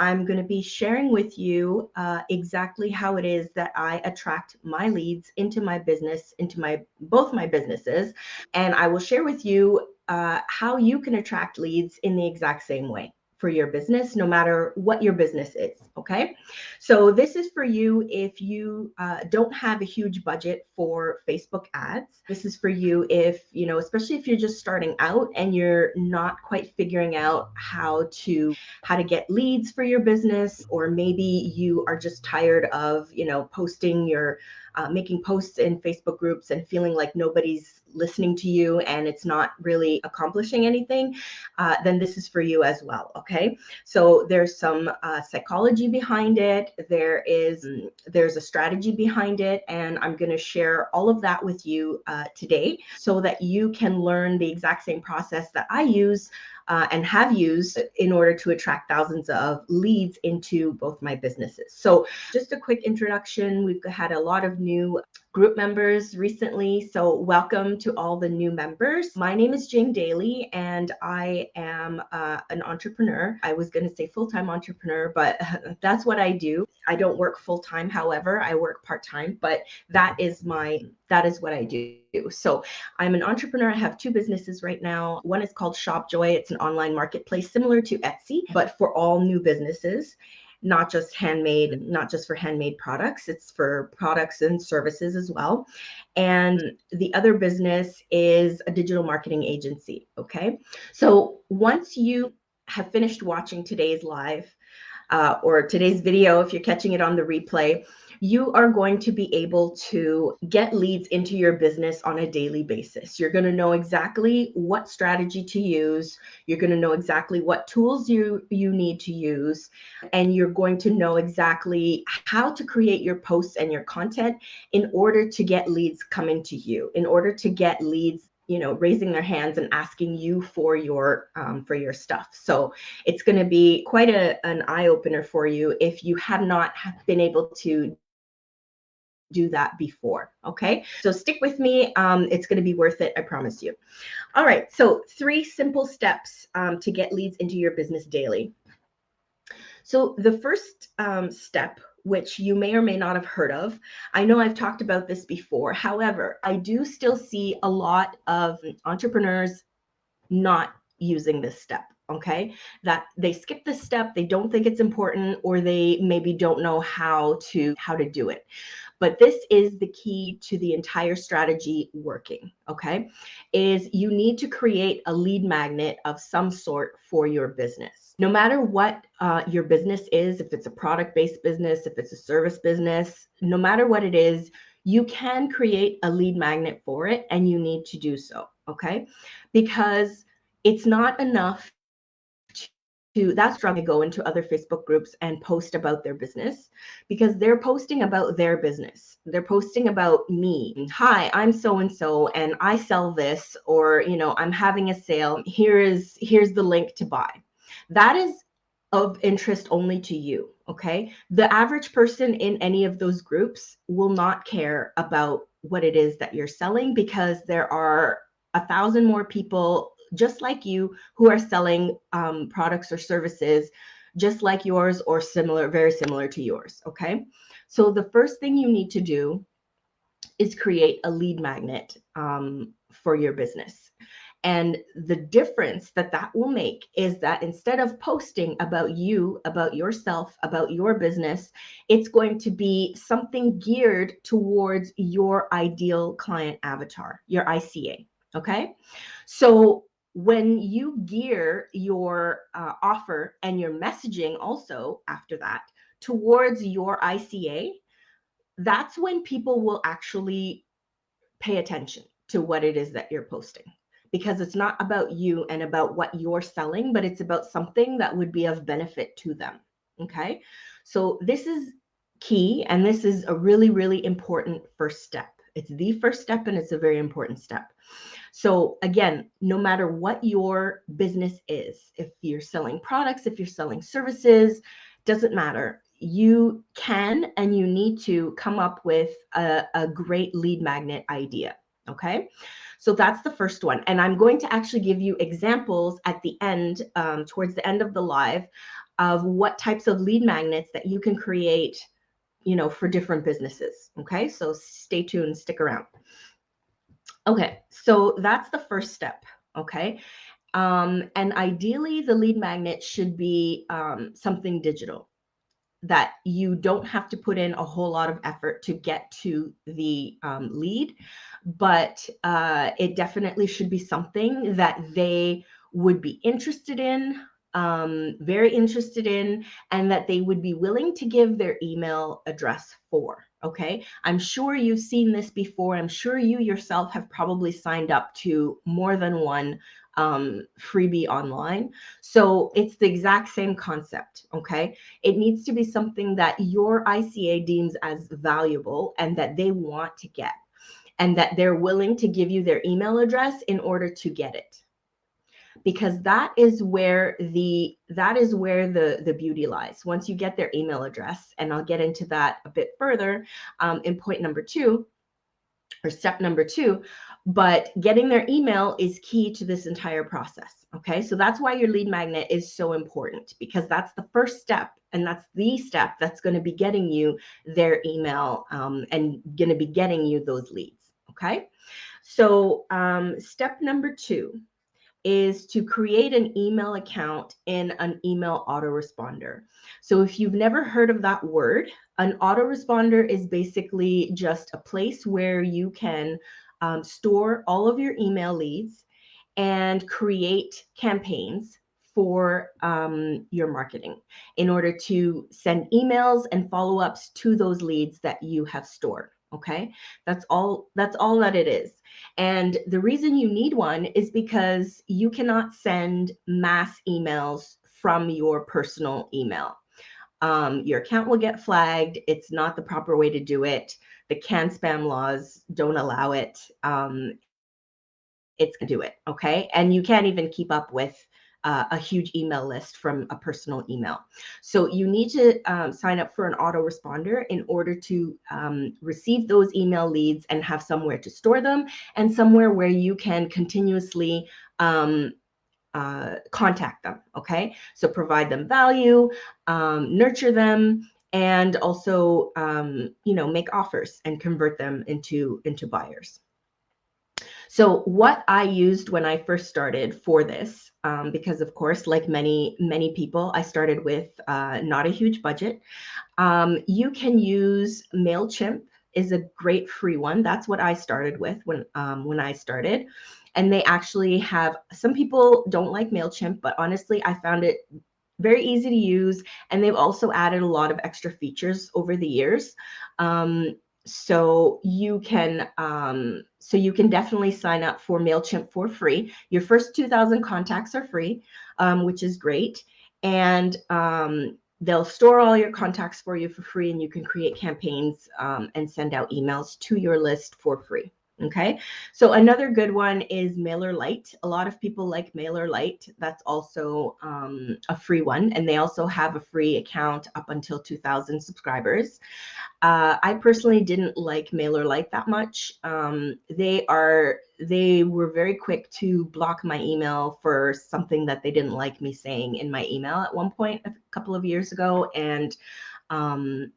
I'm going to be sharing with you exactly how it is that I attract my leads into my business, into both my businesses. And I will share with you how you can attract leads in the exact same way for your business, no matter what your business is. Okay. So this is for you if you don't have a huge budget for Facebook ads. This is for you if, especially if you're just starting out and you're not quite figuring out how to get leads for your business, or maybe you are just tired of, posting your making posts in Facebook groups and feeling like nobody's listening to you and it's not really accomplishing anything, then this is for you as well. Okay. So there's some psychology behind it. There's a strategy behind it. And I'm going to share all of that with you today so that you can learn the exact same process that I use and have used in order to attract thousands of leads into both my businesses. So just a quick introduction. We've had a lot of new group members recently. So welcome to all the new members. My name is Jane Daly and I am an entrepreneur. I was going to say full-time entrepreneur, but that's what I do. I don't work full-time. However, I work part-time, but that is what I do. So I'm an entrepreneur. I have two businesses right now. One is called ShopJoy. It's an online marketplace similar to Etsy, but for all new businesses. Not just for handmade products. It's for products and services as well. And the other business is a digital marketing agency. Okay. So once you have finished watching today's live or today's video, if you're catching it on the replay, you are going to be able to get leads into your business on a daily basis. You're going to know exactly what strategy to use. You're going to know exactly what tools you need to use. And you're going to know exactly how to create your posts and your content in order to get leads coming to you, in order to get leads raising their hands and asking you for your stuff. So it's going to be quite an eye opener for you if you have not been able to do that before. Okay, so stick with me. It's going to be worth it, I promise you. All right, so 3 simple steps to get leads into your business daily. So the first step, which you may or may not have heard of, I know I've talked about this before. However, I do still see a lot of entrepreneurs not using this step. Okay, that they skip this step, they don't think it's important, or they maybe don't know how to do it. But this is the key to the entire strategy working. Okay, is you need to create a lead magnet of some sort for your business. No matter what your business is, if it's a product-based business, if it's a service business, no matter what it is, you can create a lead magnet for it, and you need to do so. Okay, because it's not enough that's why I go into other Facebook groups and post about their business, because they're posting about their business. They're posting about me. Hi, I'm so-and-so and I sell this, or, I'm having a sale. Here's the link to buy. That is of interest only to you. Okay. The average person in any of those groups will not care about what it is that you're selling, because there are 1,000 more people just like you who are selling products or services just like yours, or very similar to yours. Okay. So the first thing you need to do is create a lead magnet for your business. And the difference that will make is that instead of posting about you, about yourself, about your business, it's going to be something geared towards your ideal client avatar, your ICA. Okay. So when you gear your offer and your messaging also after that towards your ICA, that's when people will actually pay attention to what it is that you're posting, because it's not about you and about what you're selling, but it's about something that would be of benefit to them. Okay. So this is key. And this is a really, really important first step. It's the first step, and it's a very important step. So again, no matter what your business is, if you're selling products, if you're selling services, doesn't matter. You can and you need to come up with a great lead magnet idea. Okay, so that's the first one. And I'm going to actually give you examples at the end, towards the end of the live, of what types of lead magnets that you can create, for different businesses. Okay, so stay tuned, stick around. Okay, so that's the first step. Okay, and ideally the lead magnet should be something digital that you don't have to put in a whole lot of effort to get to the lead, but it definitely should be something that they would be interested in, very interested in, and that they would be willing to give their email address for. Okay, I'm sure you've seen this before. I'm sure you yourself have probably signed up to more than one freebie online. So it's the exact same concept. Okay, it needs to be something that your ICA deems as valuable and that they want to get, and that they're willing to give you their email address in order to get it. Because that is where the beauty lies. Once you get their email address, and I'll get into that a bit further in point number 2, or step number 2, but getting their email is key to this entire process. Okay, so that's why your lead magnet is so important, because that's the first step, and that's the step that's going to be getting you their email and going to be getting you those leads. Okay, so step number 2 is to create an email account in an email autoresponder. So if you've never heard of that word, an autoresponder is basically just a place where you can store all of your email leads and create campaigns for your marketing in order to send emails and follow-ups to those leads that you have stored. Okay, that's all that it is. And the reason you need one is because you cannot send mass emails from your personal email. Your account will get flagged. It's not the proper way to do it. The CAN spam laws don't allow it. It's going to do it. Okay, and you can't even keep up with a huge email list from a personal email. So you need to sign up for an autoresponder in order to receive those email leads and have somewhere to store them, and somewhere where you can continuously contact them. Okay, so provide them value, nurture them, and also make offers and convert them into buyers. So what I used when I first started for this, because of course, like many people, I started with not a huge budget. You can use MailChimp, is a great free one. That's what I started with when I started. And they actually have, some people don't like MailChimp, but honestly, I found it very easy to use. And they've also added a lot of extra features over the years. So you can definitely sign up for MailChimp for free. Your first 2,000 contacts are free, which is great. And they'll store all your contacts for you for free, and you can create campaigns and send out emails to your list for free. Okay, so another good one is MailerLite. A lot of people like MailerLite. That's also a free one, and they also have a free account up until 2,000 subscribers. I personally didn't like MailerLite that much. They were very quick to block my email for something that they didn't like me saying in my email at one point a couple of years ago, and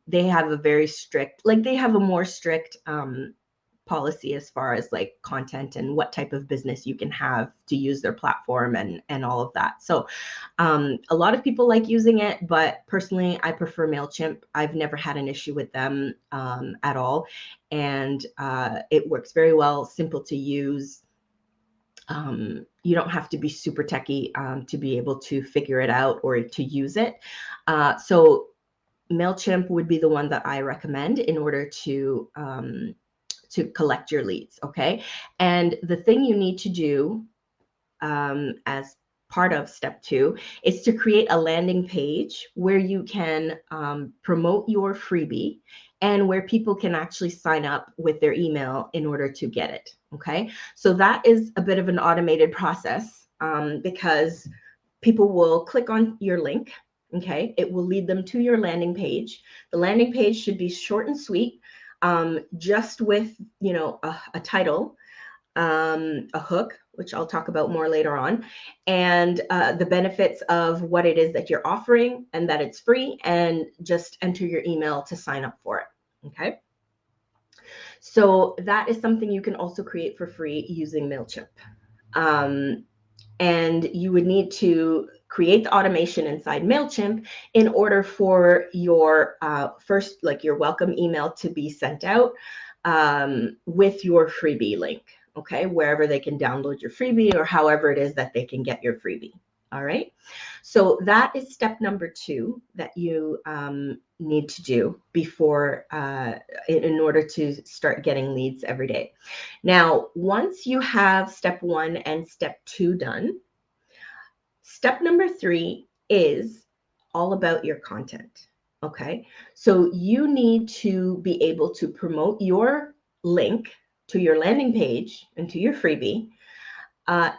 they have a very strict, they have a more strict policy as far as like content and what type of business you can have to use their platform and all of that. So a lot of people like using it, but personally I prefer MailChimp. I've never had an issue with them at all, and it works very well, simple to use. You don't have to be super techie to be able to figure it out or to use it. So MailChimp would be the one that I recommend in order to collect your leads. Okay, and the thing you need to do as part of step 2 is to create a landing page where you can promote your freebie and where people can actually sign up with their email in order to get it. Okay, so that is a bit of an automated process because people will click on your link. Okay, it will lead them to your landing page. The landing page should be short and sweet, just with a title, a hook, which I'll talk about more later on, and the benefits of what it is that you're offering and that it's free, and just enter your email to sign up for it. Okay. So that is something you can also create for free using MailChimp. Um, and you would need to create the automation inside MailChimp in order for your first, like your welcome email to be sent out with your freebie link, okay, wherever they can download your freebie or however it is that they can get your freebie. All right. So that is step number 2 that you need to do before, in order to start getting leads every day. Now, once you have step 1 and step 2 done, step number 3 is all about your content. Okay. So you need to be able to promote your link to your landing page and to your freebie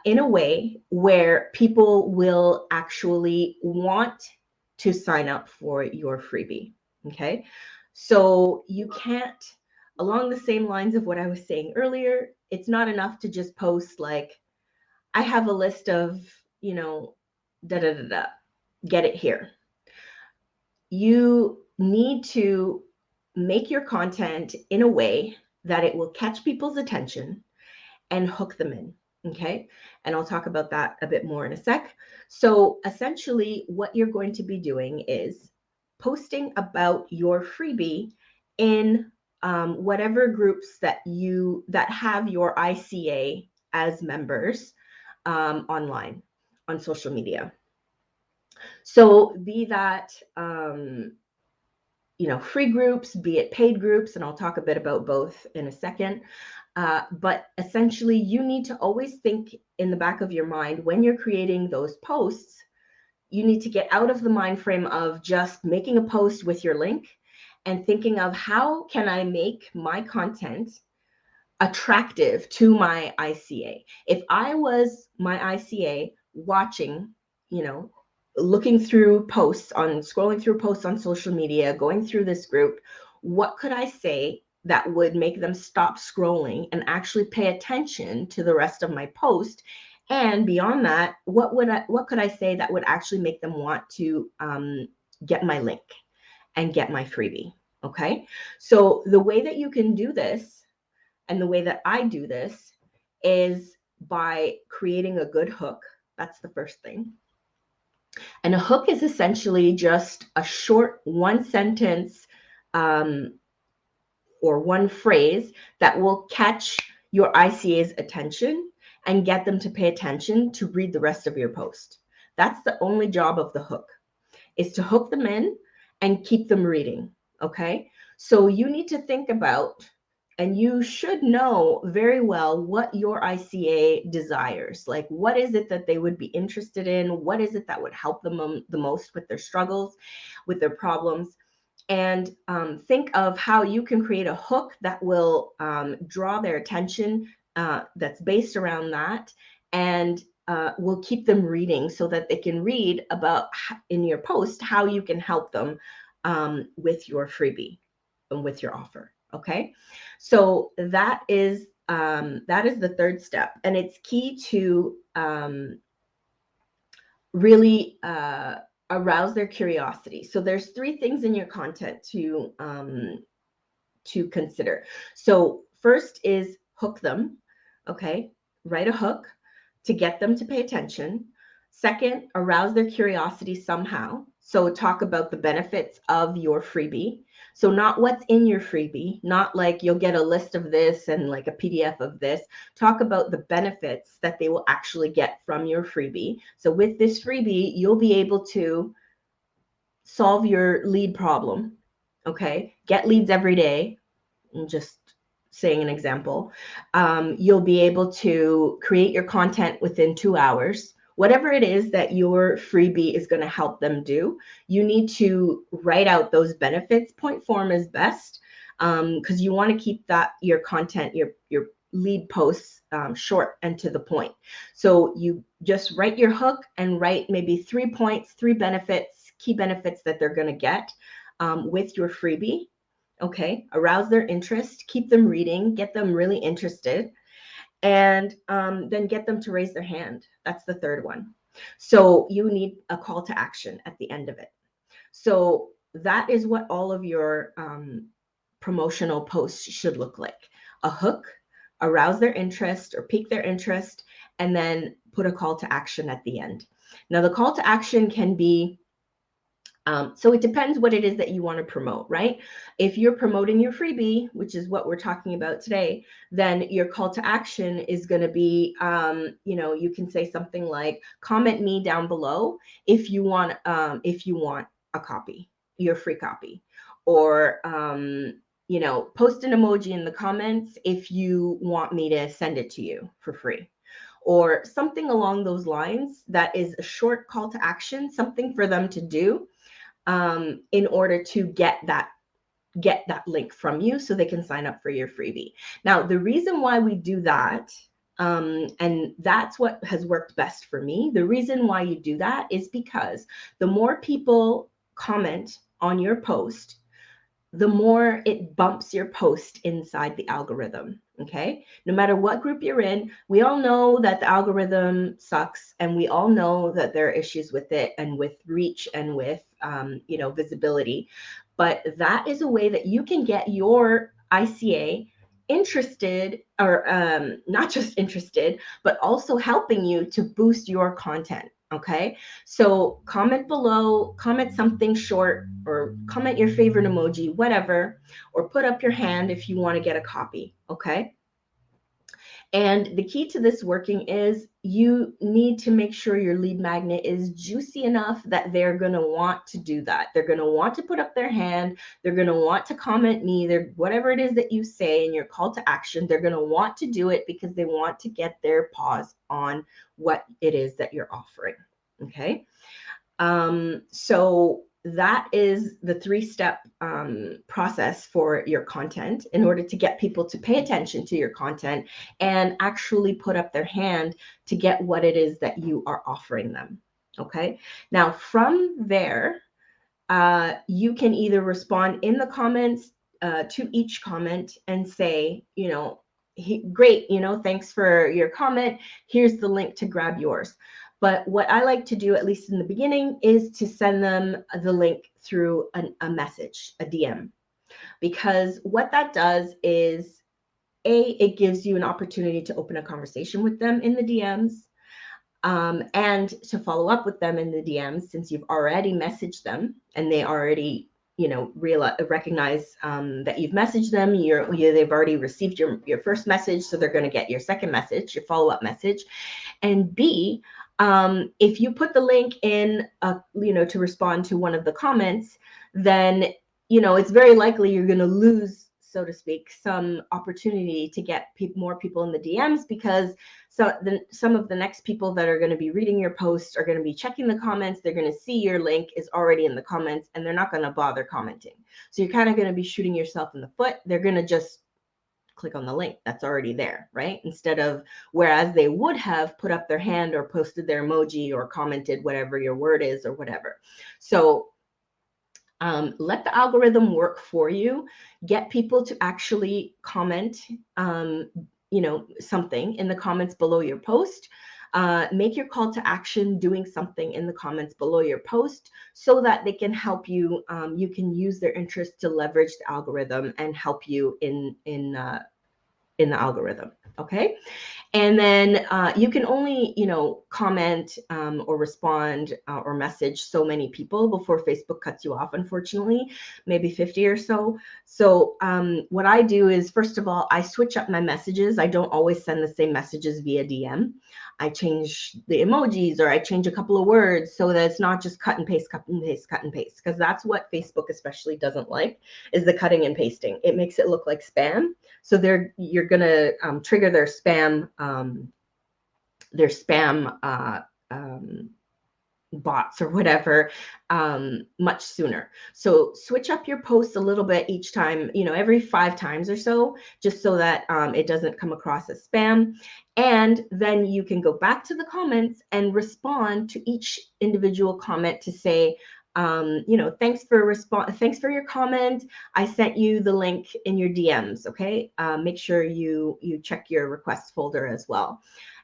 in a way where people will actually want to sign up for your freebie. Okay. So you can't, along the same lines of what I was saying earlier, it's not enough to just post like, I have a list of, da da da da, get it here. You need to make your content in a way that it will catch people's attention and hook them in. Okay. And I'll talk about that a bit more in a sec. So essentially, what you're going to be doing is posting about your freebie in whatever groups that have your ICA as members online on social media. So be that free groups, be it paid groups, and I'll talk a bit about both in a second. But essentially, you need to always think in the back of your mind when you're creating those posts, you need to get out of the mind frame of just making a post with your link and thinking of how can I make my content attractive to my ICA. If I was my ICA watching, looking through posts scrolling through posts on social media, going through this group, what could I say that would make them stop scrolling and actually pay attention to the rest of my post? And beyond that, what could I say that would actually make them want to get my link and get my freebie? Okay. So the way that you can do this, and the way that I do this, is by creating a good hook. That's the first thing. And a hook is essentially just a short one sentence or one phrase that will catch your ICA's attention and get them to pay attention to read the rest of your post. That's the only job of the hook, is to hook them in and keep them reading. Okay. So you need to think about, and you should know very well what your ICA desires. Like, what is it that they would be interested in? What is it that would help them the most with their struggles, with their problems? And think of how you can create a hook that will draw their attention, that's based around that, and will keep them reading so that they can read about in your post how you can help them with your freebie and with your offer. Okay, so that is the third step, and it's key to really arouse their curiosity. So there's 3 things in your content to consider. So first is hook them. Okay, write a hook to get them to pay attention. Second, arouse their curiosity somehow. So talk about the benefits of your freebie. So not what's in your freebie, not like you'll get a list of this and like a PDF of this. Talk about the benefits that they will actually get from your freebie. So with this freebie, you'll be able to solve your lead problem. Okay, get leads every day. I'm just saying an example. You'll be able to create your content within 2 hours. Whatever it is that your freebie is going to help them do, you need to write out those benefits. Point form is best, because you want to keep your content, your lead posts short and to the point. So you just write your hook and write maybe 3 points, 3 benefits, key benefits that they're going to get with your freebie. Okay, arouse their interest, keep them reading, get them really interested. and then get them to raise their hand. That's the third one. So you need a call to action at the end of it. So that is what all of your promotional posts should look like: a hook, arouse their interest or pique their interest, and then put a call to action at the end. Now, the call to action can be so it depends what it is that you want to promote, right? If you're promoting your freebie, which is what we're talking about today, then your call to action is going to be, you can say something like, "Comment me down below if you want a copy, your free copy," or post an emoji in the comments if you want me to send it to you for free, or something along those lines. That is a short call to action, something for them to do in order to get that link from you so they can sign up for your freebie. Now, the reason why we do that, and that's what has worked best for me, the reason why you do that is because the more people comment on your post, the more it bumps your post inside the algorithm. Okay. No matter what group you're in, we all know that the algorithm sucks, and we all know that there are issues with it and with reach and with, visibility. But that is a way that you can get your ICA interested, or not just interested, but also helping you to boost your content. Okay. So comment below, comment something short, or comment your favorite emoji, whatever, or put up your hand if you want to get a copy. Okay. And the key to this working is you need to make sure your lead magnet is juicy enough that they're going to want to do that. They're going to want to put up their hand. They're going to want to comment me. They're, whatever it is that you say in your call to action, they're going to want to do it because they want to get their paws on what it is that you're offering. Okay. So that is the 3-step process for your content in order to get people to pay attention to your content and actually put up their hand to get what it is that you are offering them. Okay. Now, from there, you can either respond in the comments to each comment and say, great, thanks for your comment. Here's the link to grab yours. But what I like to do, at least in the beginning, is to send them the link through a message, a DM, because what that does is, it gives you an opportunity to open a conversation with them in the DMs, and to follow up with them in the DMs, since you've already messaged them and they already, recognize that you've messaged them. They've already received your first message, so they're going to get your second message, your follow-up message. And B, if you put the link in, to respond to one of the comments, then, it's very likely you're going to lose, so to speak, some opportunity to get more people in the DMs, because some of the next people that are going to be reading your posts are going to be checking the comments. They're going to see your link is already in the comments, and they're not going to bother commenting. So you're kind of going to be shooting yourself in the foot. They're going to just click on the link that's already there, right? Instead of, whereas they would have put up their hand or posted their emoji or commented whatever your word is or whatever. So let the algorithm work for you. Get people to actually comment, something in the comments below your post. Make your call to action doing something in the comments below your post, so that they can help you. You can use their interest to leverage the algorithm and help you in the algorithm. Okay. And then you can only, comment or respond or message so many people before Facebook cuts you off, unfortunately, maybe 50 or so. So what I do is, first of all, I switch up my messages. I don't always send the same messages via DM. I change the emojis, or I change a couple of words, so that it's not just cut and paste, cut and paste, cut and paste, because that's what Facebook especially doesn't like, is the cutting and pasting. It makes it look like spam. So you're going to trigger their spam bots or whatever much sooner. So switch up your posts a little bit each time, every 5 times or so, just so that it doesn't come across as spam. And then you can go back to the comments and respond to each individual comment to say, Thanks for your comment. I sent you the link in your DMs. Okay. Make sure you check your request folder as well.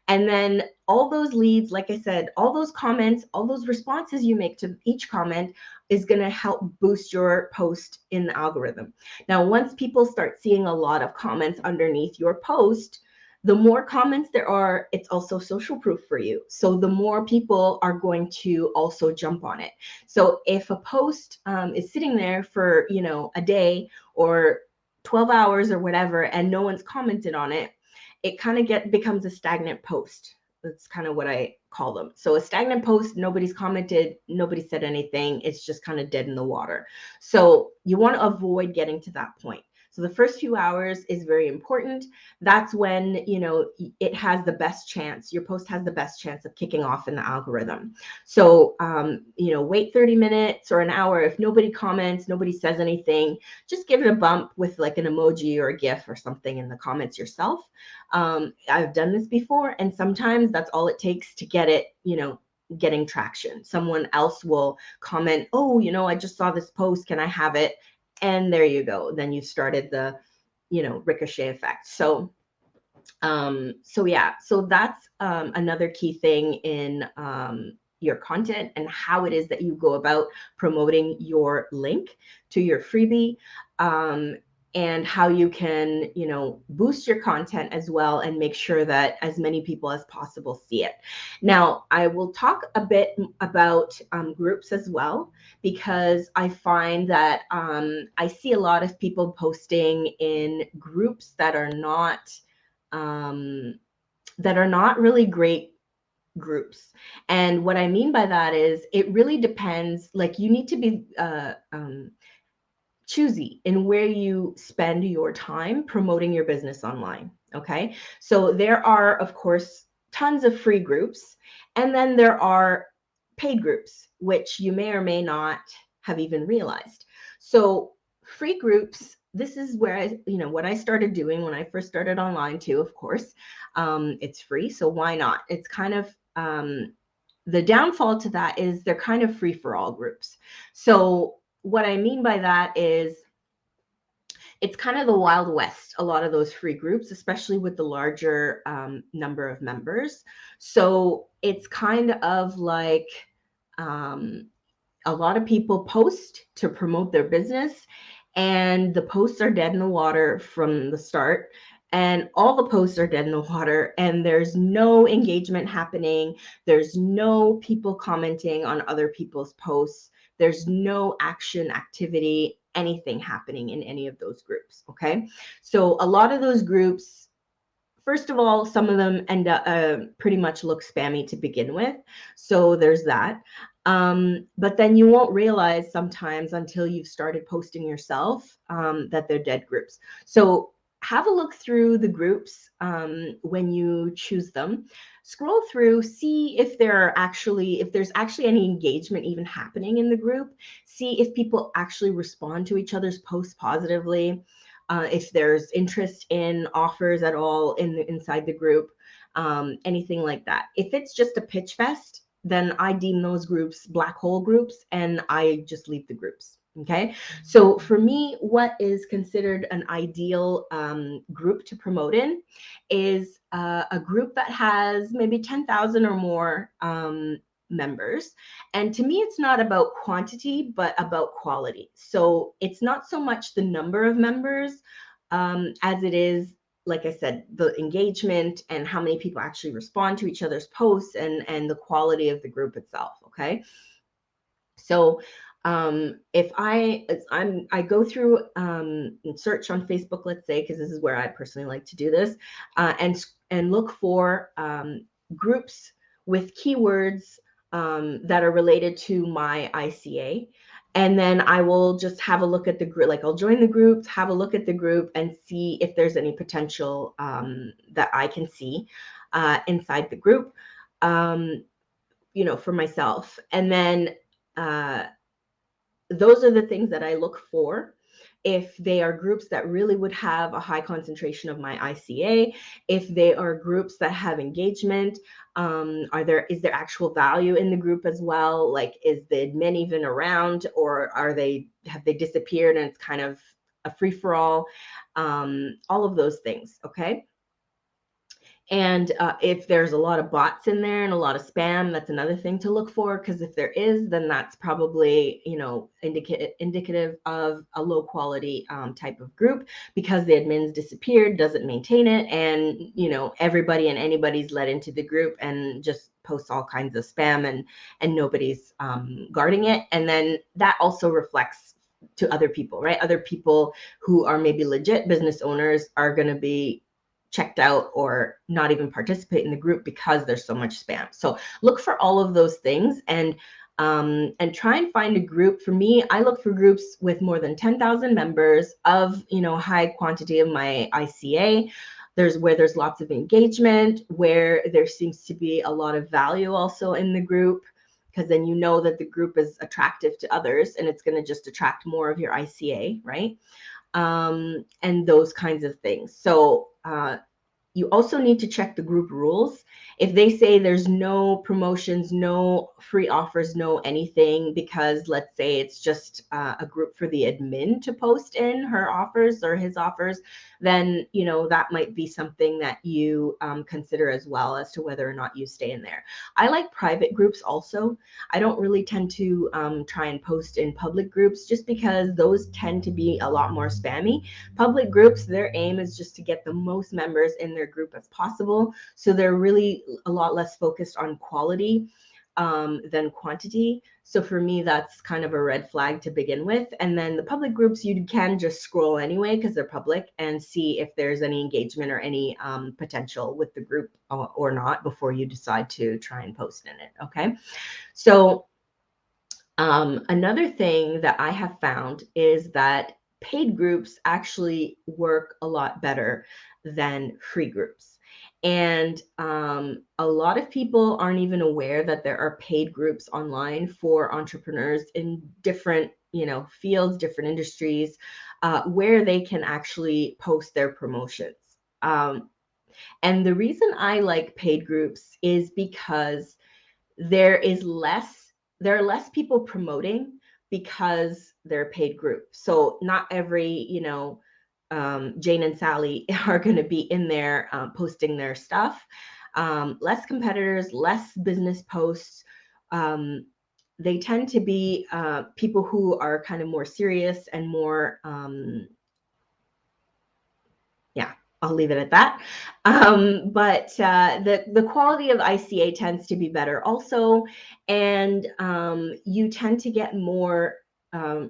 And then all those leads, like I said, all those comments, all those responses you make to each comment is going to help boost your post in the algorithm. Now, once people start seeing a lot of comments underneath your post, the more comments there are, it's also social proof for you. So the more people are going to also jump on it. So if a post is sitting there for, a day or 12 hours or whatever, and no one's commented on it, it kind of becomes a stagnant post. That's kind of what I call them. So a stagnant post, nobody's commented, nobody said anything. It's just kind of dead in the water. So you want to avoid getting to that point. So the first few hours is very important. That's when, it has the best chance, your post has the best chance of kicking off in the algorithm. So, wait 30 minutes or an hour. If nobody comments, nobody says anything, just give it a bump with like an emoji or a GIF or something in the comments yourself. I've done this before, and sometimes that's all it takes to get it, getting traction. Someone else will comment, oh, I just saw this post, can I have it? And there you go. Then you started the, ricochet effect. So that's another key thing in your content and how it is that you go about promoting your link to your freebie. And how you can, boost your content as well and make sure that as many people as possible see it. Now, I will talk a bit about groups as well, because I find that I see a lot of people posting in groups that are not really great groups. And what I mean by that is it really depends. Like, you need to be choosy in where you spend your time promoting your business online. Okay. So there are, of course, tons of free groups, and then there are paid groups, which you may or may not have even realized. So free groups, this is where what I started doing when I first started online too, of course. It's free, so why not? It's kind of the downfall to that is they're kind of free for all groups. So what I mean by that is it's kind of the Wild West, a lot of those free groups, especially with the larger number of members. So it's kind of like a lot of people post to promote their business, and the posts are dead in the water from the start. And all the posts are dead in the water, and there's no engagement happening. There's no people commenting on other people's posts. There's no action, activity, anything happening in any of those groups. Okay. So a lot of those groups, first of all, some of them end up pretty much look spammy to begin with. So there's that. But then you won't realize sometimes until you've started posting yourself that they're dead groups. So have a look through the groups when you choose them. Scroll through, see if there's actually any engagement even happening in the group. See if people actually respond to each other's posts positively. If there's interest in offers at all inside the group, anything like that. If it's just a pitch fest, then I deem those groups black hole groups, and I just leave the groups. Okay. So for me, what is considered an ideal group to promote in is a group that has maybe 10,000 or more members. And to me, it's not about quantity, but about quality. So it's not so much the number of members as it is, like I said, the engagement and how many people actually respond to each other's posts, and the quality of the group itself. Okay. So if I go through and search on Facebook, let's say, because this is where I personally like to do this, and look for groups with keywords that are related to my ICA. And then I will just have a look at the group, like I'll join the group, have a look at the group, and see if there's any potential that I can see inside the group, for myself. And then those are the things that I look for. if they are groups that really would have a high concentration of my ICA, if they are groups that have engagement, is there actual value in the group as well? Like, is the admin even around, or have they disappeared and it's kind of a free-for-all? All of those things, okay? And if there's a lot of bots in there and a lot of spam, that's another thing to look for, because if there is, then that's probably, indicative of a low quality type of group, because the admins disappeared, doesn't maintain it, and everybody and anybody's let into the group and just posts all kinds of spam, and nobody's guarding it. And then that also reflects to other people, right? Other people who are maybe legit business owners are going to be checked out or not even participate in the group because there's so much spam. So look for all of those things, and try and find a group. For me, I look for groups with more than 10,000 members, of high quantity of my ICA. There's lots of engagement, where there seems to be a lot of value also in the group, because then that the group is attractive to others, and it's going to just attract more of your ICA, right? And those kinds of things. So you also need to check the group rules. If they say there's no promotions, no free offers, no anything, because let's say it's just a group for the admin to post in her offers or his offers, then that might be something that you consider as well, as to whether or not you stay in there. I like private groups also. I don't really tend to try and post in public groups, just because those tend to be a lot more spammy. Public groups, their aim is just to get the most members in their group as possible. So they're really a lot less focused on quality than quantity. So for me, that's kind of a red flag to begin with. And then the public groups, you can just scroll anyway, because they're public, and see if there's any engagement or any potential with the group or not, before you decide to try and post in it. Okay. So another thing that I have found is that paid groups actually work a lot better than free groups. And a lot of people aren't even aware that there are paid groups online for entrepreneurs in different, fields, different industries, where they can actually post their promotions. And the reason I like paid groups is because there are less people promoting, because they're a paid group. So not every, Jane and Sally are going to be in there posting their stuff. Less competitors, less business posts. They tend to be people who are kind of more serious and more, yeah, I'll leave it at that. But the quality of ICA tends to be better also, and you tend to get more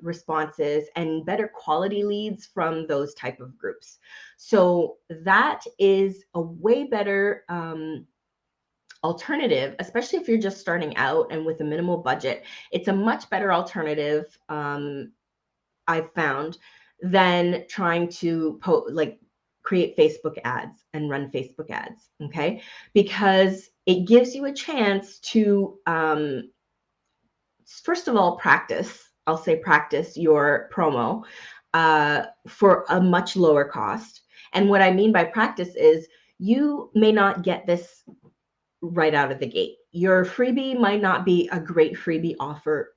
responses and better quality leads from those type of groups. So that is a way better alternative, especially if you're just starting out and with a minimal budget. It's a much better alternative, I've found, than trying to create Facebook ads and run Facebook ads. Okay. Because it gives you a chance to, first of all, practice your promo for a much lower cost. And what I mean by practice is, you may not get this right out of the gate. Your freebie might not be a great freebie offer,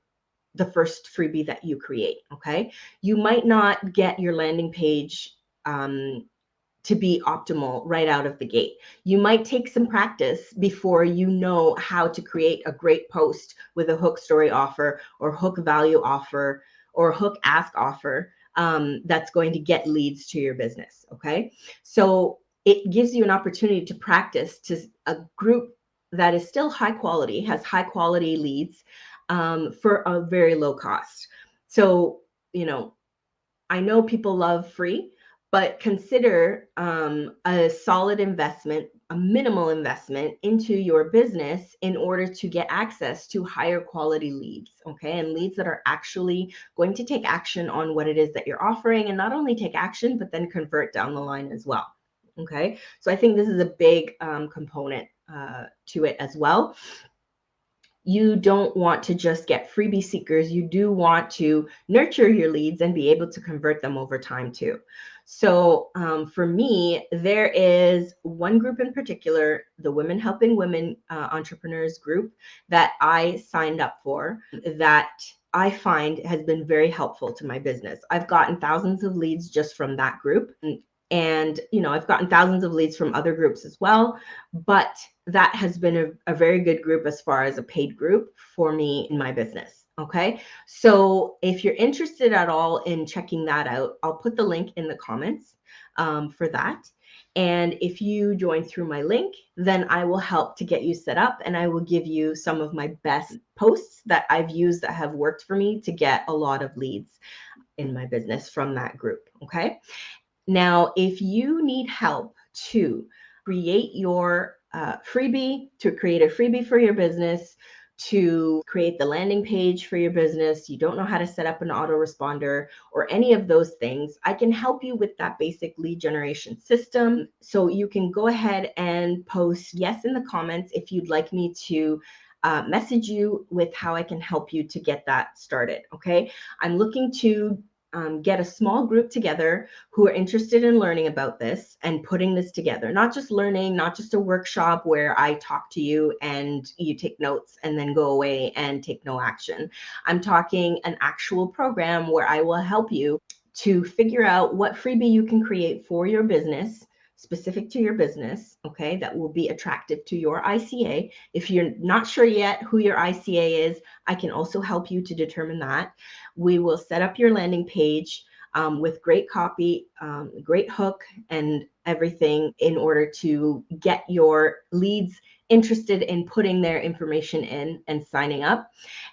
the first freebie that you create. Okay. You might not get your landing page to be optimal right out of the gate. You might take some practice before you know how to create a great post with a hook story offer, or hook value offer, or hook ask offer that's going to get leads to your business. Okay. So it gives you an opportunity to practice to a group that is still high quality, has high quality leads, for a very low cost. So, I know people love free, but consider a solid investment, a minimal investment into your business, in order to get access to higher quality leads. Okay. And leads that are actually going to take action on what it is that you're offering, and not only take action, but then convert down the line as well. Okay. So I think this is a big component to it as well. you don't want to just get freebie seekers. You do want to nurture your leads and be able to convert them over time too. So for me, there is one group in particular, the Women Helping Women Entrepreneurs group, that I signed up for, that I find has been very helpful to my business. I've gotten thousands of leads just from that group. And, I've gotten thousands of leads from other groups as well, but that has been a very good group as far as a paid group for me in my business. Okay. So if you're interested at all in checking that out, I'll put the link in the comments for that. And if you join through my link, then I will help to get you set up, and I will give you some of my best posts that I've used that have worked for me to get a lot of leads in my business from that group. Okay. Now, if you need help to create your freebie, to create a freebie for your business, to create the landing page for your business, you don't know how to set up an autoresponder or any of those things, I can help you with that basic lead generation system. So you can go ahead and post yes in the comments if you'd like me to message you with how I can help you to get that started. Okay. I'm looking to get a small group together who are interested in learning about this and putting this together. Not just learning, not just a workshop where I talk to you and you take notes and then go away and take no action. I'm talking an actual program where I will help you to figure out what freebie you can create for your business, specific to your business, okay, that will be attractive to your ICA. If you're not sure yet who your ICA is, I can also help you to determine that. We will set up your landing page with great copy, great hook, and everything in order to get your leads interested in putting their information in and signing up.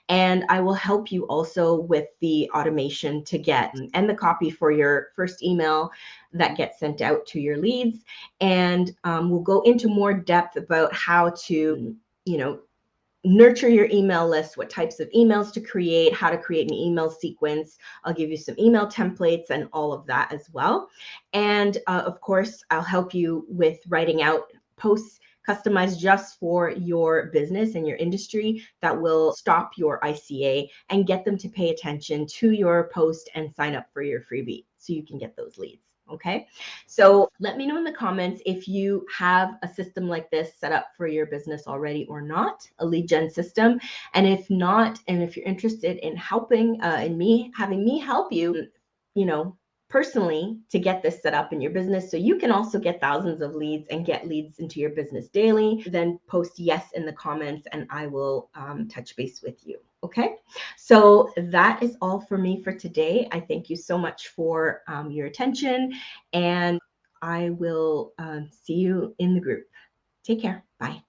And I will help you also with the automation to get and the copy for your first email that gets sent out to your leads. And we'll go into more depth about how to, nurture your email list, what types of emails to create, how to create an email sequence. I'll give you some email templates and all of that as well. And of course, I'll help you with writing out posts customized just for your business and your industry that will stop your ICA and get them to pay attention to your post and sign up for your freebie so you can get those leads. Okay, so let me know in the comments if you have a system like this set up for your business already or not, a lead gen system. And if not, and if you're interested in helping, having me help you, personally to get this set up in your business so you can also get thousands of leads and get leads into your business daily, then post yes in the comments and I will touch base with you. Okay, so that is all for me for today. I thank you so much for your attention, and I will see you in the group. Take care. Bye.